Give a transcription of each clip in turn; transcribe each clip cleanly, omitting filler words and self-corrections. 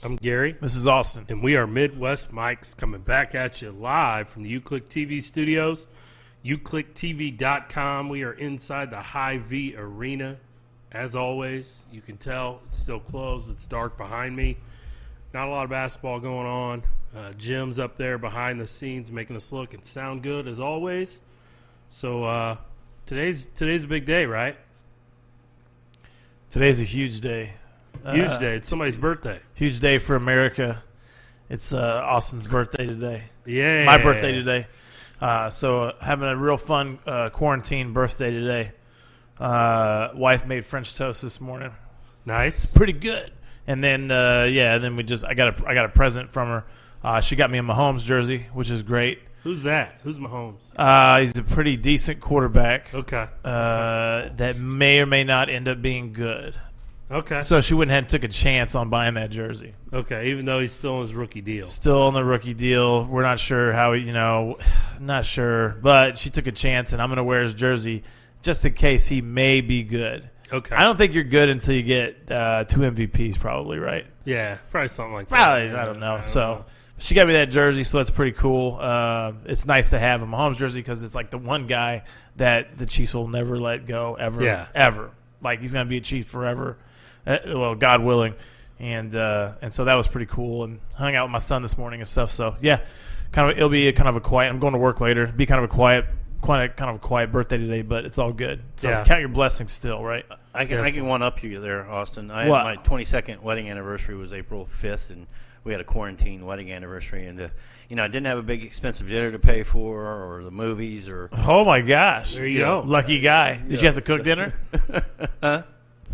I'm Gary. This is Austin. And we are Midwest Mics coming back at you live from the UClick TV studios, uclicktv.com. We are inside the Hy-Vee Arena. As always, you can tell it's still closed. It's dark behind me. Not a lot of basketball going on. Jim's up there behind the scenes making us look and sound good as always. So today's a big day, right? Today's a huge day. Huge day. It's somebody's birthday. Huge day for America. It's Austin's birthday today. Yeah. My birthday today. So having a real fun quarantine birthday today. Wife made French toast this morning. Nice. Pretty good. And then then I got a present from her. She got me a Mahomes jersey, which is great. Who's that? Who's Mahomes? He's a pretty decent quarterback. Okay. That may or may not end up being good. Okay. So she went ahead and took a chance on buying that jersey. Okay, even though he's still on his rookie deal. Still on the rookie deal. We're not sure how, not sure. But she took a chance, and I'm going to wear his jersey just in case he may be good. Okay. I don't think you're good until you get 2 MVPs probably, right? Yeah, probably something like that. Probably, I don't know. So she got me that jersey, so that's pretty cool. It's nice to have a Mahomes jersey because it's like the one guy that the Chiefs will never let go ever. Yeah. Ever. Like he's going to be a Chief forever. Well, God willing, and so that was pretty cool. And hung out with my son this morning and stuff. So yeah, it'll be kind of a quiet. I'm going to work later. Be kind of a quiet birthday today, but it's all good. So count your blessings still, right? I can one up you there, Austin. My 22nd wedding anniversary was April 5th, and we had a quarantine wedding anniversary, and I didn't have a big expensive dinner to pay for, or the movies, or oh my gosh, there you go, lucky guy. Did you have to cook dinner? Huh?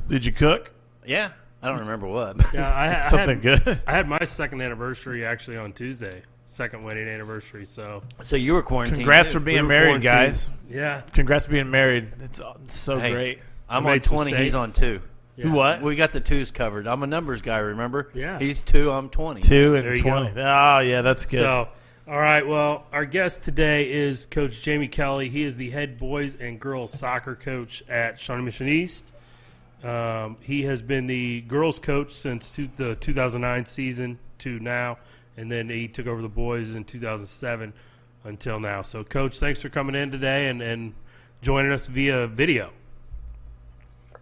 Did you cook? Yeah, I don't remember what. Yeah, something good. I had my second anniversary actually on Tuesday, second wedding anniversry. So you were quarantined. Congrats too. for being married, guys. Yeah, congrats for being married. It's so great. I'm on 20. He's on 2. Yeah. Who what? We got the 2s covered. I'm a numbers guy. Remember? Yeah. He's 2. I'm 20. 2 and There you 20. go. Oh yeah, that's good. So, all right. Well, our guest today is Coach Jamie Kelly. He is the head boys and girls soccer coach at Shawnee Mission East. He has been the girls coach since the 2009 season to now, and then he took over the boys in 2007 until now. So, Coach, thanks for coming in today and joining us via video.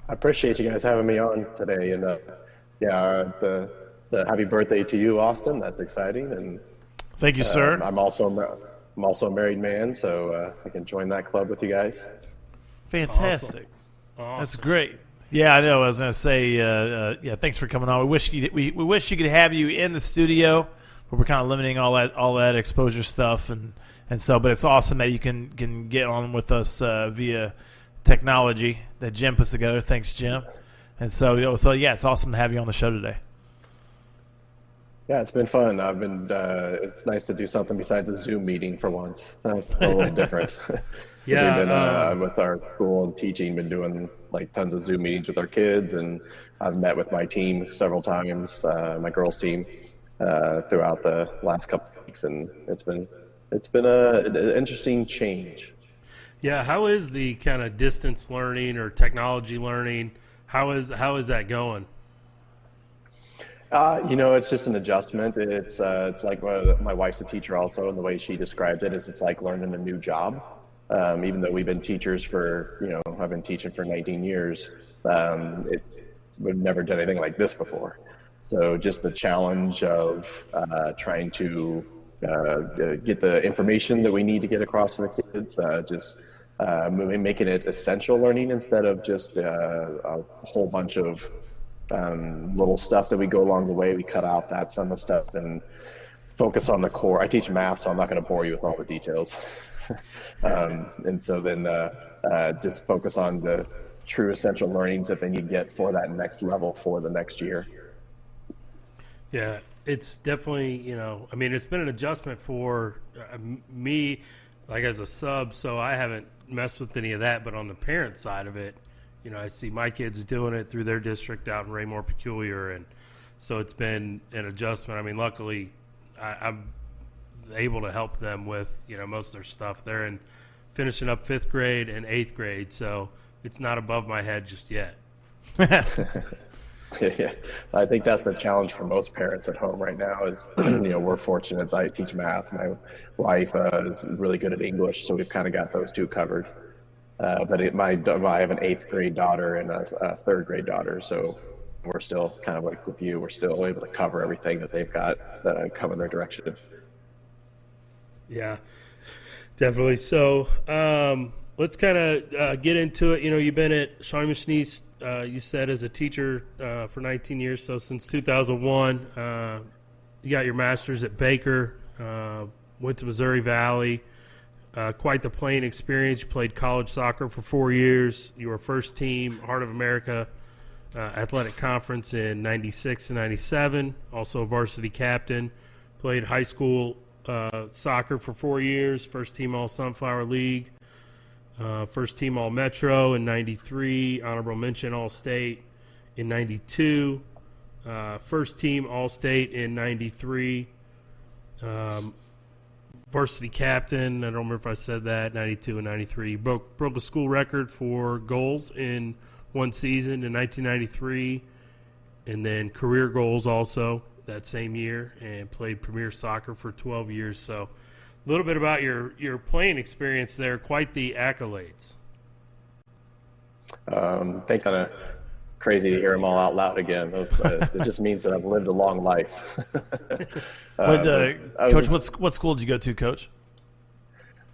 I appreciate you guys having me on today, and the happy birthday to you, Austin. That's exciting, and thank you, sir. I'm also a married man, so I can join that club with you guys. Fantastic. Awesome. That's great. Yeah, I know. I was going to say, thanks for coming on. We wish you could have you in the studio, but we're kind of limiting all that exposure stuff, and so. But it's awesome that you can get on with us via technology that Jim puts together. Thanks, Jim. And so it's awesome to have you on the show today. Yeah, it's been fun. It's nice to do something besides a Zoom meeting for once. That's a little different. Yeah, We've been, with our school and teaching, been doing like tons of Zoom meetings with our kids, and I've met with my team several times, my girls team, throughout the last couple of weeks, and it's been an interesting change. Yeah, how is the kind of distance learning or technology learning? How is that going? It's just an adjustment. It's like my wife's a teacher also, and the way she described it is it's like learning a new job. Even though we've been teachers for, I've been teaching for 19 years, we've never done anything like this before. So just the challenge of trying to get the information that we need to get across to the kids, making it essential learning instead of just a whole bunch of little stuff that we go along the way. We cut out that some of the stuff and focus on the core. I teach math, so I'm not going to bore you with all the details. And so then just focus on the true essential learnings that they need to get for that next level for the next year. Yeah, it's definitely, it's been an adjustment for me, like as a sub, so I haven't messed with any of that. But on the parent side of it, I see my kids doing it through their district out in Raymore Peculiar, and so it's been an adjustment. I mean, luckily, I'm able to help them with, most of their stuff. They're finishing up 5th grade and 8th grade, so it's not above my head just yet. Yeah, I think that's the challenge for most parents at home right now is, we're fortunate that I teach math. My wife is really good at English, so we've kind of got those two covered. I have an 8th grade daughter and a 3rd grade daughter, so we're still kind of like with you, we're still able to cover everything that they've got come in their direction. Yeah, definitely. So let's kind of get into it. You've been at Shawnee Mission East, you said, as a teacher for 19 years. So since 2001, you got your master's at Baker, went to Missouri Valley. Quite the playing experience. You played college soccer for 4 years. You were first team Heart of America Athletic Conference in 96 and 97. Also a varsity captain. Played high school soccer for 4 years. First team All Sunflower League. First team All Metro in 93. Honorable mention All State in 92. First team All State in 93. Varsity captain, I don't remember if I said that, 92 and 93. Broke a school record for goals in one season in 1993, and then career goals also that same year, and played Premier Soccer for 12 years. So a little bit about your playing experience there, quite the accolades. Think kind of crazy to hear them all out loud again. It just means that I've lived a long life. Coach, what school did you go to, Coach?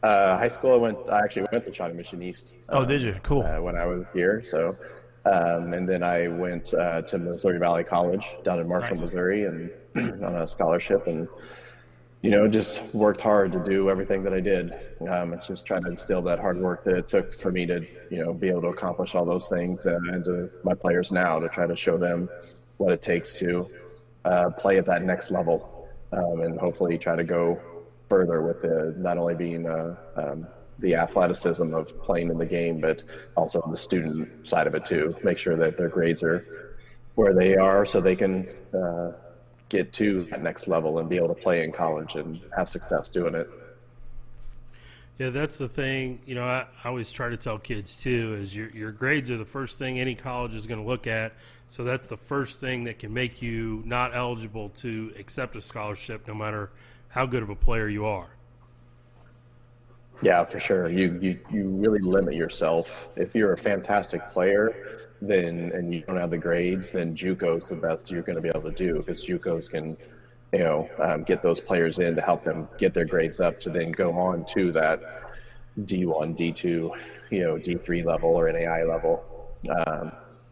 High school, I actually went to Shawnee Mission East. Oh, did you? Cool. When I was here, so and then I went to Missouri Valley College down in Marshall, Nice. Missouri, and on a scholarship, and just worked hard to do everything that I did. It's just trying to instill that hard work that it took for me to be able to accomplish all those things, and to my players now to try to show them what it takes to play at that next level. And hopefully try to go further with not only being the athleticism of playing in the game, but also the student side of it too. Make sure that their grades are where they are so they can get to that next level and be able to play in college and have success doing it. Yeah, that's the thing. I always try to tell kids too, is your grades are the first thing any college is going to look at. So that's the first thing that can make you not eligible to accept a scholarship, no matter how good of a player you are. Yeah, for sure. You really limit yourself. If you're a fantastic player, and you don't have the grades, then JUCO's the best you're going to be able to do, because JUCOs can get those players in to help them get their grades up to then go on to that D1, D2, D3 level or NAI level.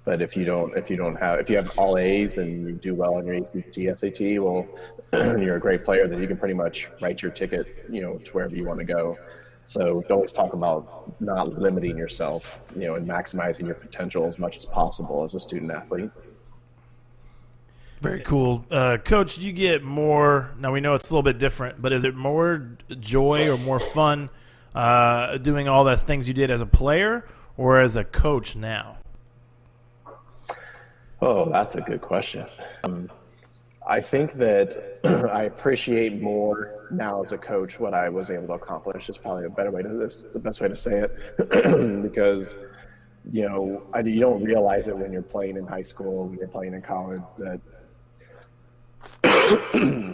But if you have all A's and you do well on your ACT, SAT, well, you're a great player, then you can pretty much write your ticket, to wherever you want to go. So don't always talk about not limiting yourself, and maximizing your potential as much as possible as a student athlete. Very cool. Coach, do you get more, now we know it's a little bit different, but is it more joy or more fun doing all those things you did as a player or as a coach now? Oh, that's a good question. I think that I appreciate more now as a coach what I was able to accomplish is probably the best way to say it, because you don't realize it when you're playing in high school, when you're playing in college, that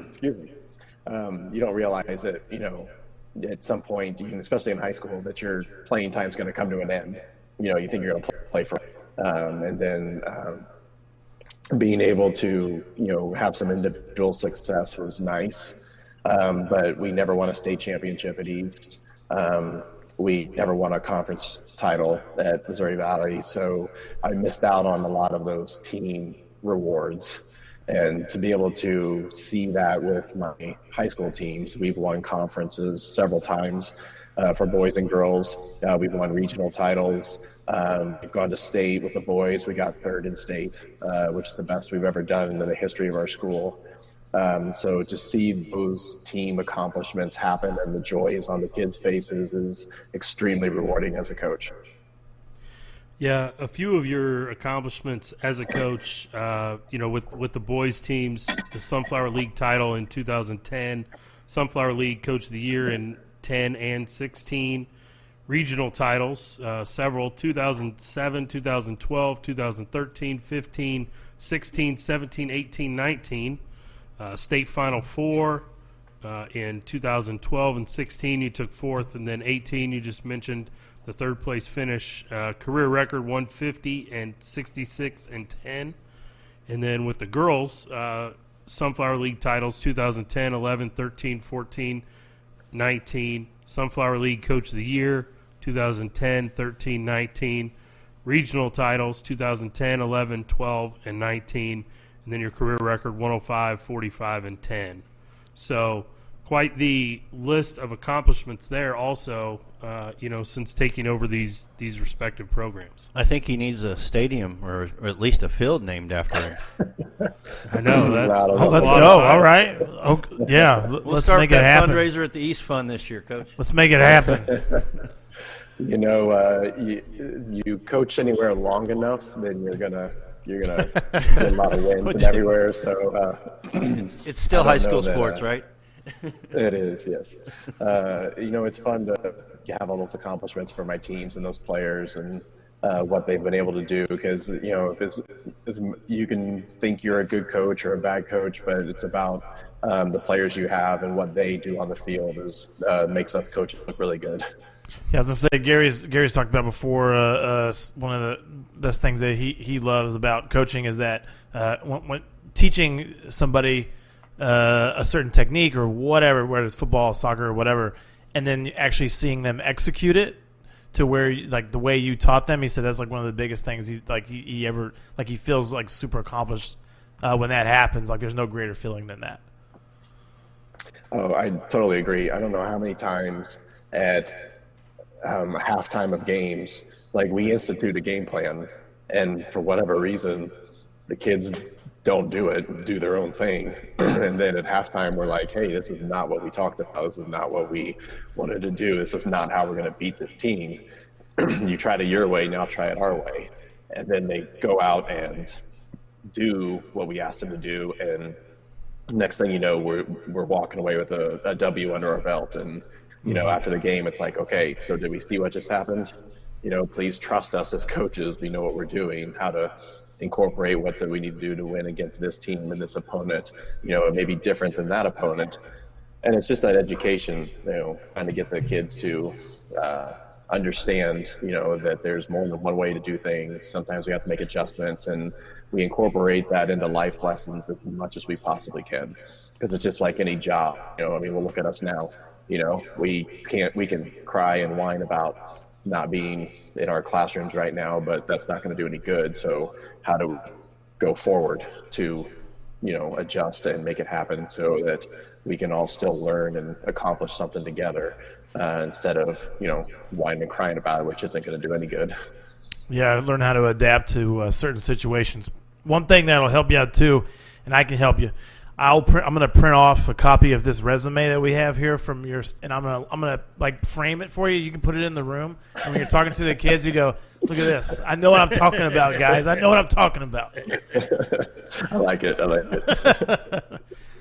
excuse me, you don't realize that at some point, especially in high school, that your playing time is going to come to an end. You think you're going to play for, and then. Being able to, have some individual success was nice, but we never won a state championship at East. We never won a conference title at Missouri Valley, so I missed out on a lot of those team rewards. And to be able to see that with my high school teams, we've won conferences several times. For boys and girls, we've won regional titles. We've gone to state with the boys. We got 3rd in state, which is the best we've ever done in the history of our school. So to see those team accomplishments happen and the joy is on the kids' faces is extremely rewarding as a coach. Yeah, a few of your accomplishments as a coach, with the boys teams, the Sunflower League title in 2010, Sunflower League Coach of the Year in 10 and 16, regional titles, several, 2007, 2012, 2013, 15, 16, 17, 18, 19. State Final 4 in 2012 and 16. You took 4th, and then 18. You just mentioned the 3rd place finish. Career record 150 and 66 and 10. And then with the girls, Sunflower League titles 2010, 11, 13, 14, 19. Sunflower League Coach of the Year 2010, 13, 19. Regional titles 2010, 11, 12, and 19. And then your career record 105, 45, and 10. So quite the list of accomplishments there also, since taking over these respective programs. I think he needs a stadium or at least a field named after him. I know. Let's go. All right. Yeah. Let's start make that it happen. fundraiser at the East Fund this year, Coach. Let's make it happen. You coach anywhere long enough, then you're gonna get a lot of wins and everywhere. So it's still high school sports, right? It is, yes. It's fun to have all those accomplishments for my teams and those players and what they've been able to do, because you can think you're a good coach or a bad coach, but it's about the players you have and what they do on the field makes us coaches look really good. Yeah, I was gonna say Gary's talked about before. One of the best things that he loves about coaching is that when teaching somebody a certain technique or whatever, whether it's football, soccer, or whatever, and then actually seeing them execute it to where like the way you taught them. He said that's like one of the biggest things he feels like super accomplished when that happens. Like there's no greater feeling than that. Oh, I totally agree. I don't know how many times at halftime of games, like we institute a game plan, and for whatever reason, the kids don't do their own thing. And then at halftime, we're like, hey, this is not what we talked about. This is not what we wanted to do. This is not how we're going to beat this team. You tried it your way, now try it our way. And then they go out and do what we asked them to do. And next thing you know, we're walking away with a W under our belt. And after the game, it's like, okay, so did we see what just happened? Please trust us as coaches. We know what we're doing, how to incorporate what we need to do to win against this team and this opponent. It may be different than that opponent. And it's just that education, trying to get the kids to understand, that there's more than one way to do things. Sometimes we have to make adjustments, and we incorporate that into life lessons as much as we possibly can. Because it's just like any job. We'll look at us now. We can cry and whine about not being in our classrooms right now, but that's not going to do any good. So how do we go forward to, adjust and make it happen so that we can all still learn and accomplish something together instead of, whining and crying about it, which isn't going to do any good. Yeah, learn how to adapt to certain situations. One thing that'll help you out too, and I can help you, I'm going to print off a copy of this resume that we have here from yours, and I'm going to like frame it for you. You can put it in the room, and when you're talking to the kids, you go, "Look at this! I know what I'm talking about, guys. I know what I'm talking about." I like it.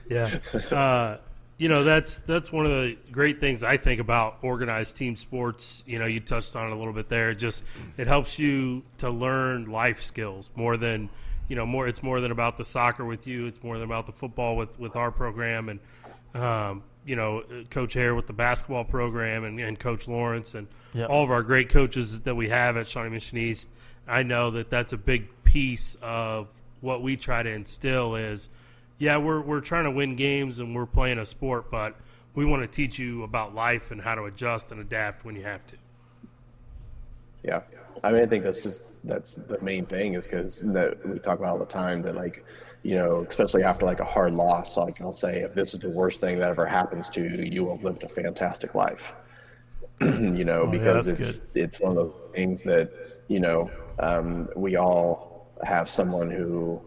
Yeah, that's one of the great things I think about organized team sports. You touched on it a little bit there. It helps you to learn life skills more than. It's more than about the soccer with you. It's more than about the football with our program, and Coach Hare with the basketball program, and Coach Lawrence, and all of our great coaches that we have at Shawnee Mission East. I know that that's a big piece of what we try to instill is, we're trying to win games and we're playing a sport, but we want to teach you about life and how to adjust and adapt when you have to. Yeah, I think that's the main thing, is because we talk about all the time that, like, especially after like a hard loss, like I'll say, if this is the worst thing that ever happens to you, you will have lived a fantastic life. Because it's one of those things that we all have someone who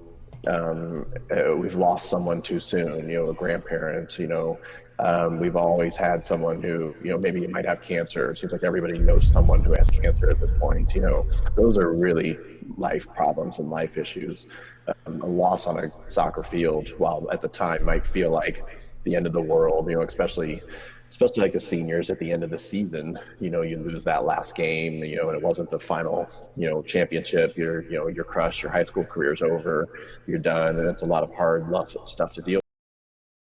we've lost someone too soon, a grandparent, we've always had someone who, maybe might have cancer. It seems like everybody knows someone who has cancer at this point. Those are really life problems and life issues. A loss on a soccer field, while at the time might feel like, the end of the world, especially like the seniors at the end of the season. You lose that last game, and it wasn't the final, championship. You're crushed. Your high school career's over. You're done, and it's a lot of hard stuff to deal